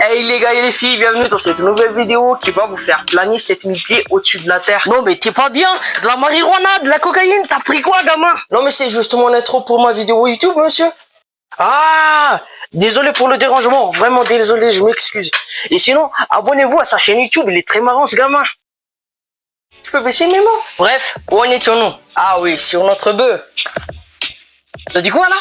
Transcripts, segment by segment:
Hey les gars et les filles, bienvenue dans cette nouvelle vidéo qui va vous faire planer 7000 pieds au-dessus de la terre. Non mais t'es pas bien? De la marijuana, de la cocaïne, t'as pris quoi gamin? Non mais c'est justement l'intro pour ma vidéo YouTube monsieur. Ah, désolé pour le dérangement, vraiment désolé, je m'excuse. Et sinon, abonnez-vous à sa chaîne YouTube, il est très marrant ce gamin. Je peux baisser mes mots? Bref, où en étions-nous? Ah oui, sur notre bœuf. T'as dit quoi là?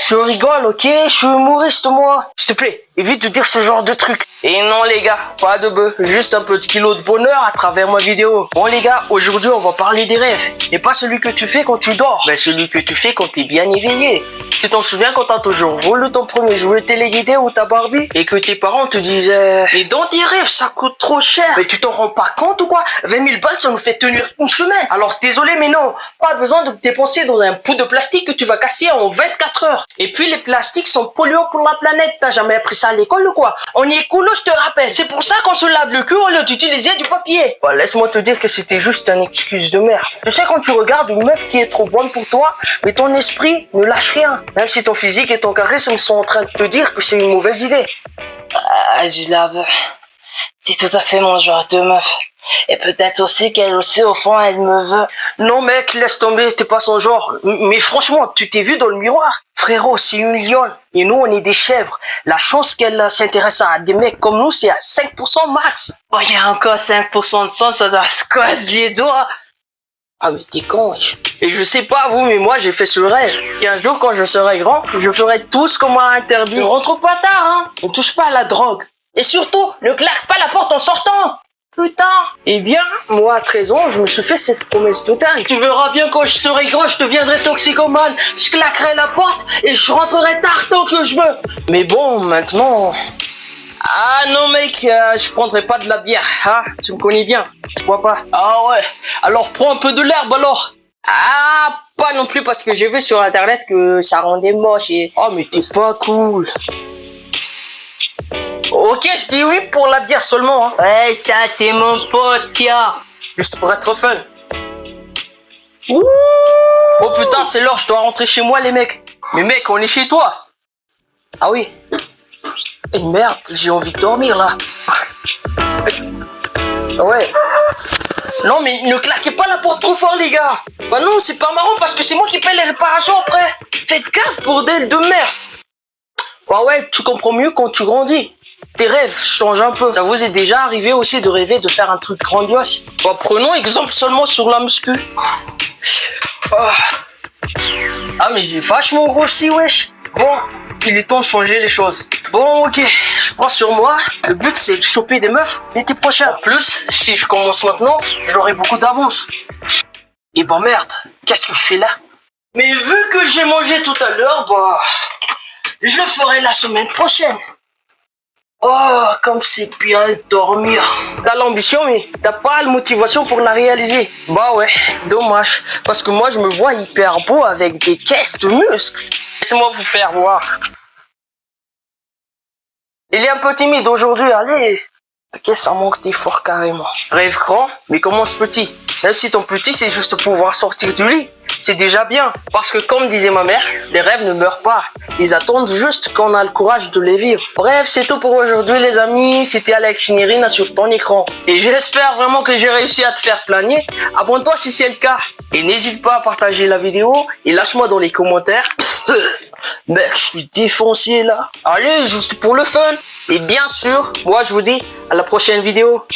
Je rigole, ok? Je suis humoriste, moi. S'il te plaît, évite de dire ce genre de truc. Et non, les gars, pas de bœuf. Juste un petit kilo de bonheur à travers ma vidéo. Bon, les gars, aujourd'hui, on va parler des rêves. Et pas celui que tu fais quand tu dors, mais celui que tu fais quand t'es bien éveillé. Tu t'en souviens quand t'as toujours voulu ton premier jouet téléguidé ou ta Barbie et que tes parents te disaient mais dans tes rêves, ça coûte trop cher. Mais tu t'en rends pas compte ou quoi? 20 000 balles, ça nous fait tenir une semaine. Alors, désolé, mais non. Pas besoin de dépenser dans un pot de plastique que tu vas casser en 24 heures. Et puis, les plastiques sont polluants pour la planète. T'as jamais appris ça à l'école ou quoi? On est écolo, je te rappelle. C'est pour ça qu'on se lave le cul au lieu d'utiliser du papier. Bah, laisse-moi te dire que c'était juste une excuse de merde. Tu sais, quand tu regardes une meuf qui est trop bonne pour toi, mais ton esprit ne lâche rien. Même si ton physique et ton charisme sont en train de te dire que c'est une mauvaise idée. Je la veux. C'est tout à fait mon genre de meuf. Et peut-être aussi qu'elle aussi, au fond, elle me veut. Non mec, laisse tomber, t'es pas son genre. Mais franchement, tu t'es vu dans le miroir? Frérot, c'est une lionne. Et nous, on est des chèvres. La chance qu'elle s'intéresse à des mecs comme nous, c'est à 5% max. Oh, il y a encore 5% de sang, ça doit se casser les doigts. Ah mais t'es con, wesh. Et je sais pas vous, mais moi j'ai fait ce rêve. Et un jour quand je serai grand, je ferai tout ce qu'on m'a interdit. Ne rentre pas tard, hein. Ne touche pas à la drogue. Et surtout, ne claque pas la porte en sortant. Putain. Eh bien, moi à 13 ans, je me suis fait cette promesse de dingue. Tu verras bien quand je serai grand, je deviendrai toxicomane. Je claquerai la porte et je rentrerai tard tant que je veux. Mais bon, maintenant... Ah non mec, je prendrai pas de la bière, hein, tu me connais bien, je bois pas. Ah ouais, alors prends un peu de l'herbe alors. Ah, pas non plus parce que j'ai vu sur internet que ça rendait moche et... Oh mais t'es pas cool. Ok, je dis oui pour la bière seulement, hein. Ouais, ça c'est mon pote, tiens. Juste pour être fun. Ouh. Oh putain, c'est l'heure, je dois rentrer chez moi les mecs. Mais mec, on est chez toi. Ah oui. Et merde, j'ai envie de dormir là. Ouais. Non mais ne claquez pas la porte trop fort les gars. Bah non, c'est pas marrant parce que c'est moi qui paye les réparations après. Faites gaffe bordel de merde. Bah ouais, tu comprends mieux quand tu grandis. Tes rêves changent un peu. Ça vous est déjà arrivé aussi de rêver de faire un truc grandiose? Bah prenons exemple seulement sur la muscu. Oh. Ah mais j'ai vachement grossi wesh. Bon, il est temps de changer les choses. Bon, ok, je prends sur moi. Le but, c'est de choper des meufs l'été prochain. En plus, si je commence maintenant, j'aurai beaucoup d'avance. Et bah merde, qu'est-ce que je fais là? Mais vu que j'ai mangé tout à l'heure, bah... je le ferai la semaine prochaine. Oh, comme c'est bien de dormir. T'as l'ambition, mais t'as pas la motivation pour la réaliser. Bah ouais, dommage. Parce que moi, je me vois hyper beau avec des caisses de muscles. Laissez-moi vous faire voir. Il est un peu timide aujourd'hui, allez. Ok, ça manque d'effort carrément. Rêve grand, mais commence petit. Même si ton petit, c'est juste pouvoir sortir du lit. C'est déjà bien. Parce que comme disait ma mère, les rêves ne meurent pas. Ils attendent juste qu'on a le courage de les vivre. Bref, c'est tout pour aujourd'hui les amis. C'était Alex Nirina sur ton écran. Et j'espère vraiment que j'ai réussi à te faire planer. Abonne-toi si c'est le cas. Et n'hésite pas à partager la vidéo. Et lâche-moi dans les commentaires. Mec, je suis défoncé là. Allez, juste pour le fun. Et bien sûr, moi je vous dis à la prochaine vidéo.